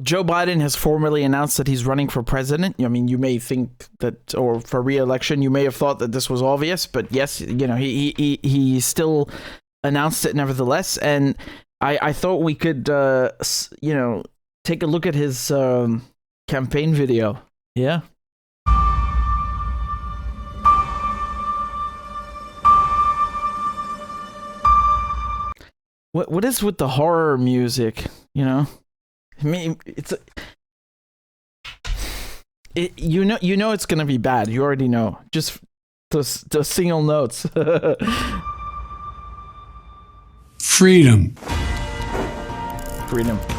Joe Biden has formally announced that he's running for president. I mean, you may think that, or for re-election, you may have thought that this was obvious, but yes, you know, he still announced it nevertheless. And I thought we could, you know, take a look at his campaign video. Yeah. What is with the horror music, you know? I mean, you know it's gonna be bad. You already know. Just those single notes. Freedom.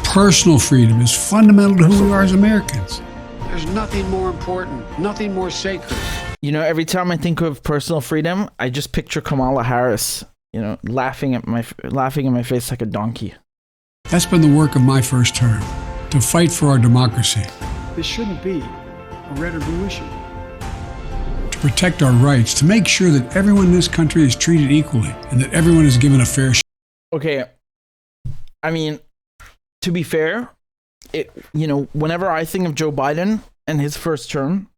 Personal freedom is fundamental to who we are as Americans. There's nothing more important, nothing more sacred. You know, every time I think of personal freedom, I just picture Kamala Harris, you know, laughing in my face like a donkey. That's been the work of my first term, to fight for our democracy. This shouldn't be a red or blue issue. To protect our rights, to make sure that everyone in this country is treated equally and that everyone is given a fair share. Okay, I mean, to be fair, you know, whenever I think of Joe Biden and his first term,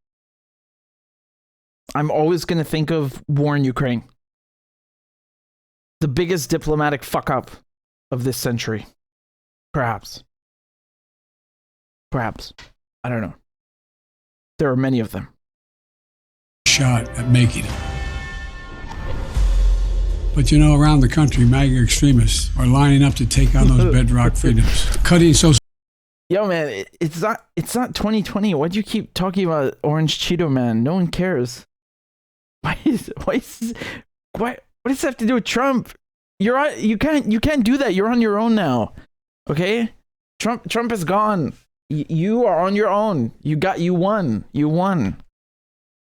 I'm always going to think of war in Ukraine. The biggest diplomatic fuck up of this century. Perhaps. I don't know. There are many of them. Shot at making it. But you know, around the country, MAGA extremists are lining up to take on those bedrock freedoms. Cutting social... Yo, man, it's not 2020. Why do you keep talking about Orange Cheeto Man? No one cares. What does this have to do with Trump? You can't do that. You're on your own now. Okay? Trump is gone. You are on your own. You won.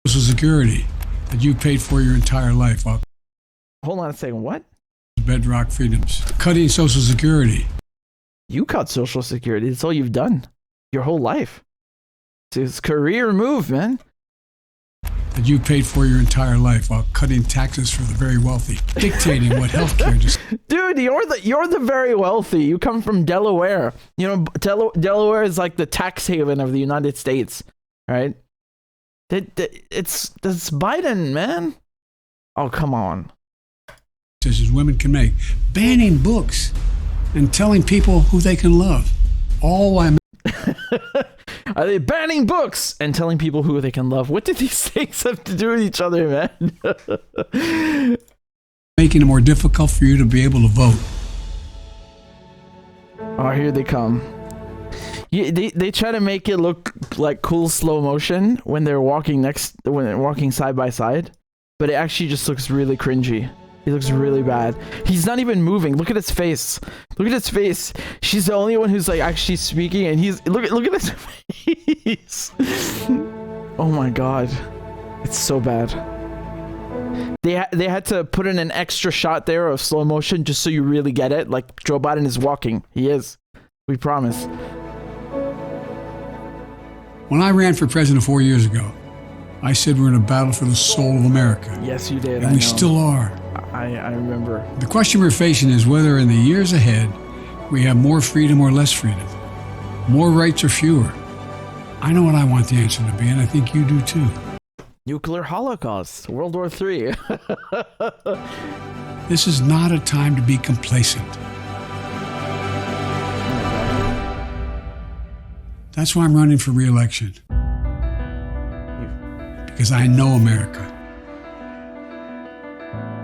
Social Security that you paid for your entire life. Hold on a second. What? Bedrock freedoms. Cutting Social Security. You cut Social Security. It's all you've done your whole life. It's a career move, man. That you paid for your entire life while cutting taxes for the very wealthy, dictating what healthcare just... Dude, you're the very wealthy. You come from Delaware. You know, Delaware is like the tax haven of the United States, right? It's Biden, man. Oh, come on. Decisions women can make, banning books and telling people who they can love. All while... Are they banning books and telling people who they can love? What do these things have to do with each other, man? Making it more difficult for you to be able to vote. Oh, here they come. They try to make it look like cool slow motion when they're walking side by side, but it actually just looks really cringy. He looks really bad. He's not even moving. Look at his face. Look at his face. She's the only one who's like actually speaking, and he's look at his face. Oh my god, it's so bad. They had to put in an extra shot there of slow motion just so you really get it. Like Joe Biden is walking. He is. We promise. When I ran for president 4 years ago, I said we're in a battle for the soul of America. Yes, you did. And we still are. I remember. The question we're facing is whether in the years ahead we have more freedom or less freedom, more rights or fewer. I know what I want the answer to be, and I think you do too. Nuclear holocaust, World War III. This is not a time to be complacent. That's why I'm running for re-election. Because I know America.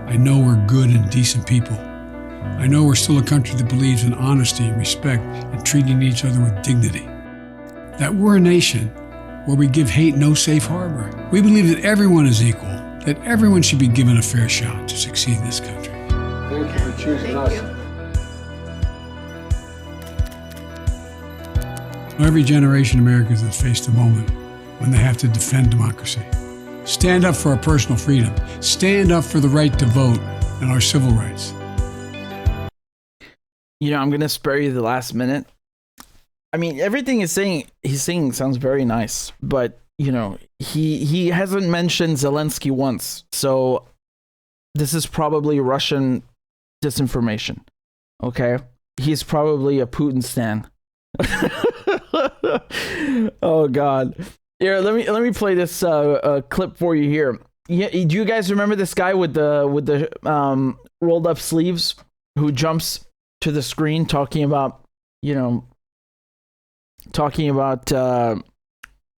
I know we're good and decent people. I know we're still a country that believes in honesty and respect and treating each other with dignity. That we're a nation where we give hate no safe harbor. We believe that everyone is equal, that everyone should be given a fair shot to succeed in this country. Thank you for choosing us. Every generation of Americans has faced a moment when they have to defend democracy. Stand up for our personal freedom. Stand up for the right to vote and our civil rights. You know, I'm going to spare you the last minute. I mean, everything he's saying sounds very nice, but, you know, he hasn't mentioned Zelensky once. So this is probably Russian disinformation. Okay? He's probably a Putin stan. Oh God. Here, let me play this clip for you here. Yeah, do you guys remember this guy with the rolled up sleeves who jumps to the screen talking about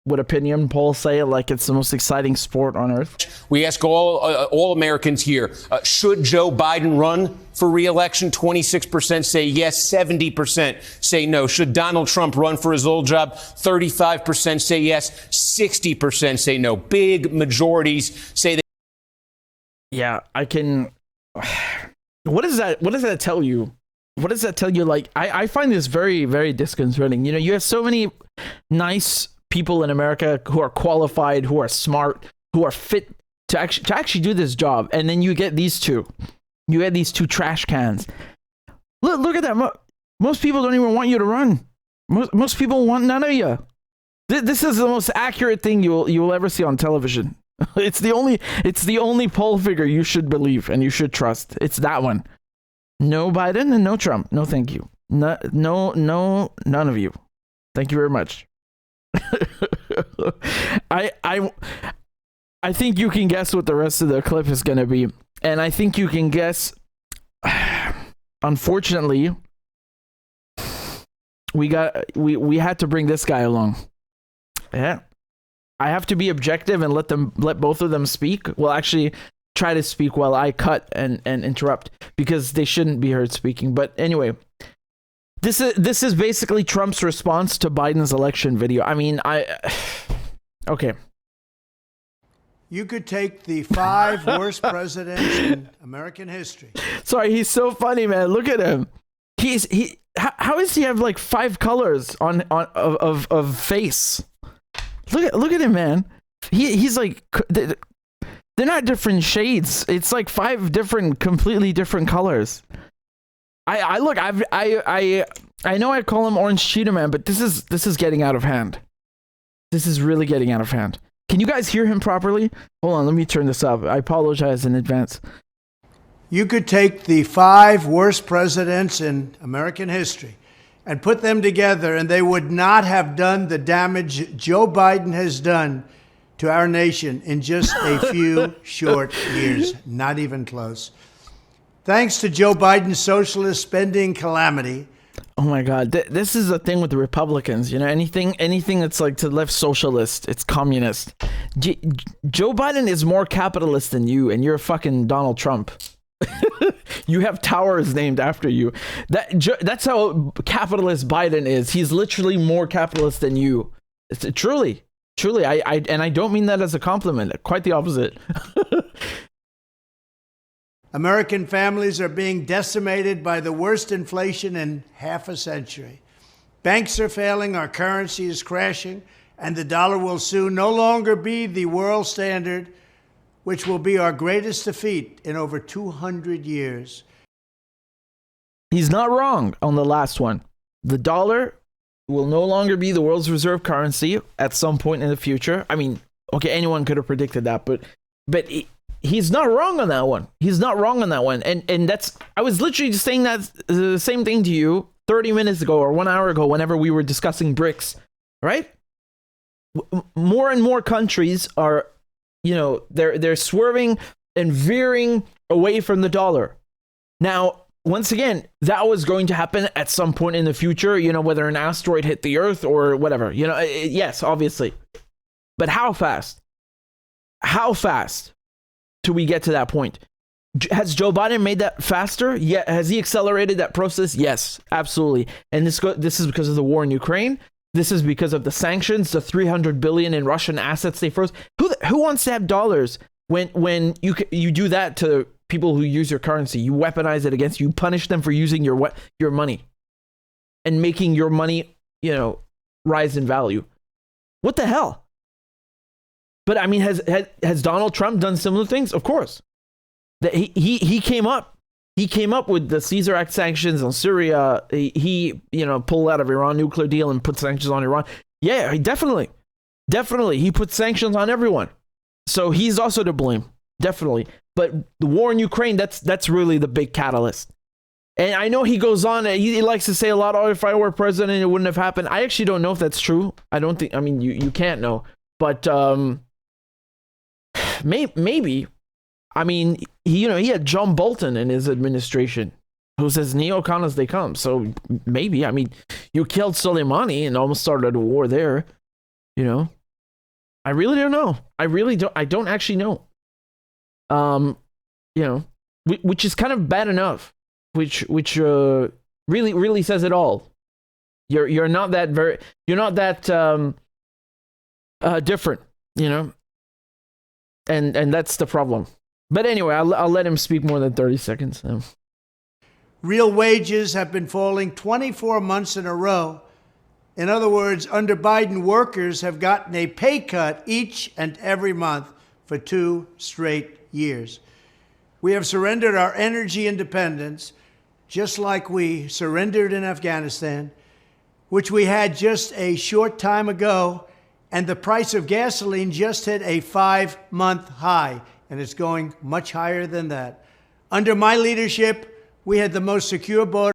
what opinion polls say, like it's the most exciting sport on earth? We ask all Americans here, should Joe Biden run for re-election? 26% say yes, 70% say no. Should Donald Trump run for his old job? 35% say yes, 60% say no. Big majorities say that. Yeah, I can. What does that tell you? What does that tell you? Like, I find this very, very disconcerting. You have so many nice people in America who are qualified, who are smart, who are fit to actually do this job, and then you get these two. You get these two trash cans. Look at that. Most people don't even want you to run. Most people want none of you. This is the most accurate thing you will ever see on television. It's the only poll figure you should believe and you should trust. It's that one. No Biden and no Trump. No, thank you. No, none of you. Thank you very much. I think you can guess what the rest of the clip is going to be, and I think you can guess. Unfortunately, we had to bring this guy along. Yeah, I have to be objective and let both of them speak. Well, actually, try to speak while I cut and interrupt, because they shouldn't be heard speaking. But anyway. This is basically Trump's response to Biden's election video. I mean, okay. You could take the 5 worst presidents in American history. Sorry, he's so funny, man. Look at him. How does he have like 5 colors of face? Look at him, man. He's like, they're not different shades. It's like 5 completely different colors. I know I call him Orange Cheetah Man, but this is getting out of hand. This is really getting out of hand. Can you guys hear him properly? Hold on, let me turn this up. I apologize in advance. You could take the 5 worst presidents in American history and put them together, and they would not have done the damage Joe Biden has done to our nation in just a few short years. Not even close. Thanks to Joe Biden's socialist spending calamity. Oh my God, this is the thing with the Republicans. Anything that's like to the left, socialist, it's communist. Joe Biden is more capitalist than you, and you're fucking Donald Trump. You have towers named after you. That's how capitalist Biden is. He's literally more capitalist than you. Truly. I don't mean that as a compliment. Quite the opposite. American families are being decimated by the worst inflation in half a century. Banks are failing, our currency is crashing, and the dollar will soon no longer be the world standard, which will be our greatest defeat in over 200 years. He's not wrong on the last one. The dollar will no longer be the world's reserve currency at some point in the future. I mean, okay, anyone could have predicted that, but he's not wrong on that one. He's not wrong on that one. And that's, I was literally just saying that the same thing to you 30 minutes ago or 1 hour ago, whenever we were discussing BRICS, right? More and more countries are, they're swerving and veering away from the dollar. Now, once again, that was going to happen at some point in the future, whether an asteroid hit the Earth or whatever, yes, obviously. But how fast? How fast till we get to that point? Has Joe Biden made that faster? Yeah. Has he accelerated that process? Yes, absolutely. And this is because of the war in Ukraine. This is because of the sanctions, the $300 billion in Russian assets they froze. Who wants to have dollars when you do that to people who use your currency? You weaponize it against you. Punish them for using your money and making your money, rise in value. What the hell? But I mean, has Donald Trump done similar things? Of course. That he came up with the Caesar Act sanctions on Syria. He pulled out of Iran nuclear deal and put sanctions on Iran. Yeah, definitely. He put sanctions on everyone. So he's also to blame. Definitely. But the war in Ukraine, that's really the big catalyst. And I know he goes on, he likes to say a lot, oh, if I were president, it wouldn't have happened. I actually don't know if that's true. I don't think, I mean, you can't know. But maybe. I mean, he had John Bolton in his administration, who's as neocon as they come. So maybe, I mean, you killed Soleimani and almost started a war there, I really don't know. I don't actually know. Which is kind of bad enough. Which really says it all. You're not that different, and that's the problem. But anyway, I'll let him speak more than 30 seconds. Real wages have been falling 24 months in a row. In other words, under Biden, workers have gotten a pay cut each and every month for 2 straight years. We have surrendered our energy independence, just like we surrendered in Afghanistan, which we had just a short time ago, and the price of gasoline just hit a 5-month high, and it's going much higher than that. Under my leadership, we had the most secure border.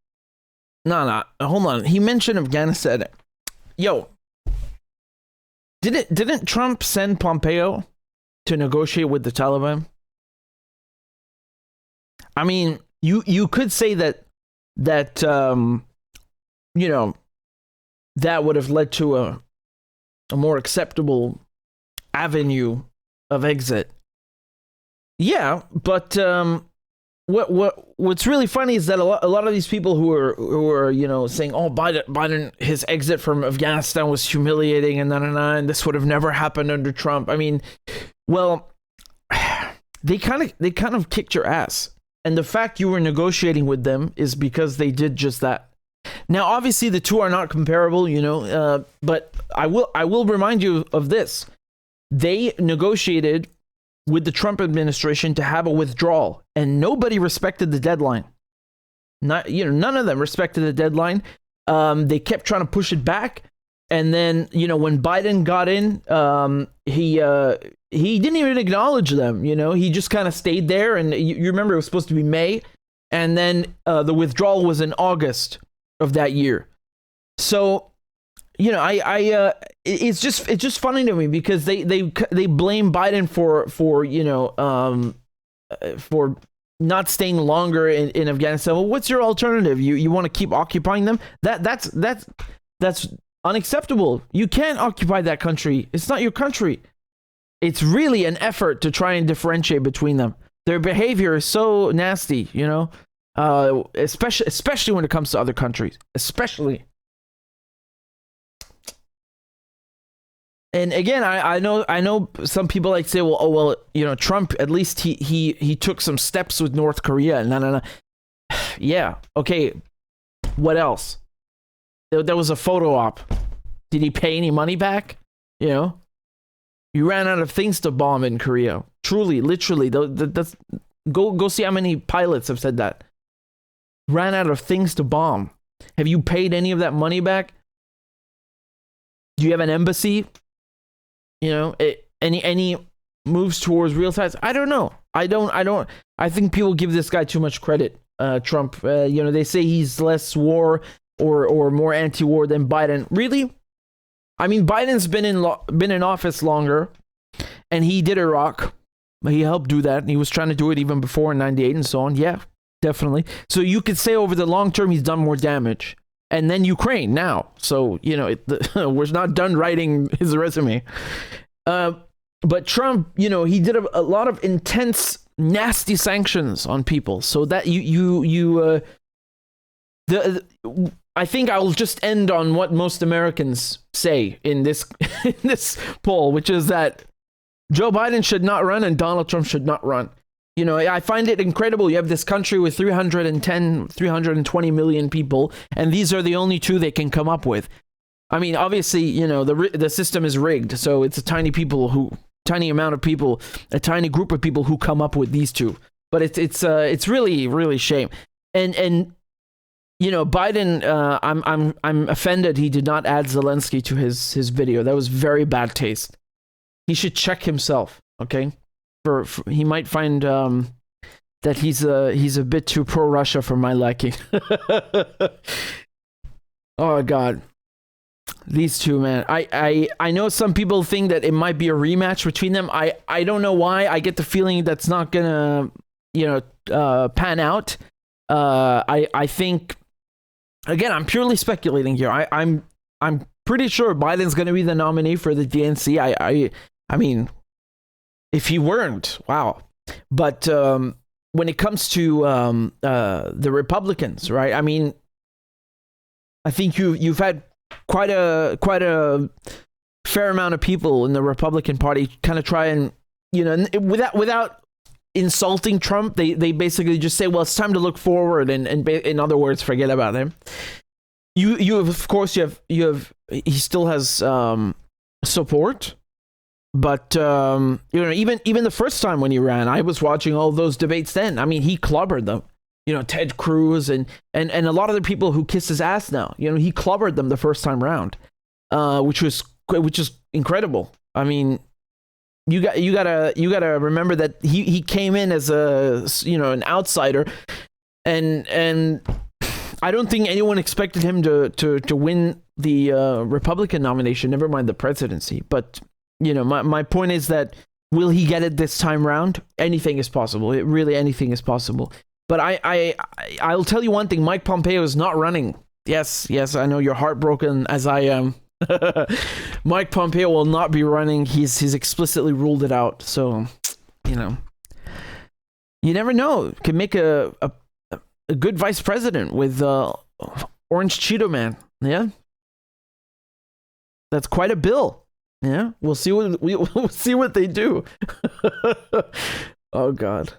No, hold on. He mentioned Afghanistan. Yo, didn't Trump send Pompeo to negotiate with the Taliban? I mean, you could say that that would have led to a more acceptable avenue of exit. Yeah, but what's really funny is that a lot of these people who are saying, oh, Biden his exit from Afghanistan was humiliating and this would have never happened under Trump. I mean, well, they kind of kicked your ass. And the fact you were negotiating with them is because they did just that. Now, obviously, the two are not comparable, but I will remind you of this. They negotiated with the Trump administration to have a withdrawal, and nobody respected the deadline. None of them respected the deadline. They kept trying to push it back, and then when Biden got in, he didn't even acknowledge them. He just kind of stayed there, and you remember it was supposed to be May, and then the withdrawal was in August of that year. So, it's just funny to me because they blame Biden for not staying longer in Afghanistan. Well, what's your alternative? You want to keep occupying them? That's unacceptable. You can't occupy that country. It's not your country. It's really an effort to try and differentiate between them. Their behavior is so nasty, especially when it comes to other countries, especially. And again, I know some people like to say, well, Trump, at least he took some steps with North Korea. No. Yeah, okay. What else? There was a photo op. Did he pay any money back? You ran out of things to bomb in Korea. Truly, literally. That's go see how many pilots have said that. Ran out of things to bomb. Have you paid any of that money back? Do you have an embassy? Any moves towards real sides? I don't know. I don't. I think people give this guy too much credit. Trump. They say he's less war or more anti-war than Biden. Really? I mean, Biden's been in office longer, and he did Iraq. He helped do that. He was trying to do it even before in '98 and so on. Yeah, definitely. So you could say over the long term, he's done more damage. And then Ukraine now. So, we're not done writing his resume. But Trump, he did a lot of intense, nasty sanctions on people. So that I think I'll just end on what most Americans say in this in this poll, which is that Joe Biden should not run and Donald Trump should not run. I find it incredible. You have this country with 320 million people, and these are the only two they can come up with. I mean, obviously, the system is rigged, so it's a tiny amount of people, a tiny group of people who come up with these two. But it's really, really shame. And Biden, I'm offended he did not add Zelensky to his video. That was very bad taste. He should check himself. Okay. For he might find that he's a bit too pro-Russia for my liking. Oh God, these two, man. I know some people think that it might be a rematch between them. I don't know why. I get the feeling that's not gonna pan out. I think, again, I'm purely speculating here. I'm pretty sure Biden's gonna be the nominee for the DNC. I mean, if he weren't, wow. But when it comes to the Republicans, right? I mean, I think you've had quite a fair amount of people in the Republican Party kind of try and, without insulting Trump, they basically just say, well, it's time to look forward, and in other words, forget about him. You of course he still has support, but even the first time when he ran, I was watching all those debates then. I mean, he clobbered them. Ted Cruz and a lot of the people who kiss his ass now. He clobbered them the first time round, which is incredible. I mean, you gotta remember that he came in as an outsider, and I don't think anyone expected him to win the Republican nomination. Never mind the presidency. But my point is that, will he get it this time round? Anything is possible. Really, anything is possible. But I'll tell you one thing: Mike Pompeo is not running. Yes, I know you're heartbroken as I am. Mike Pompeo will not be running. He's explicitly ruled it out. So, you never know. Can make a good vice president with Orange Cheeto Man. Yeah, that's quite a bill. Yeah, we'll see what they do. Oh God.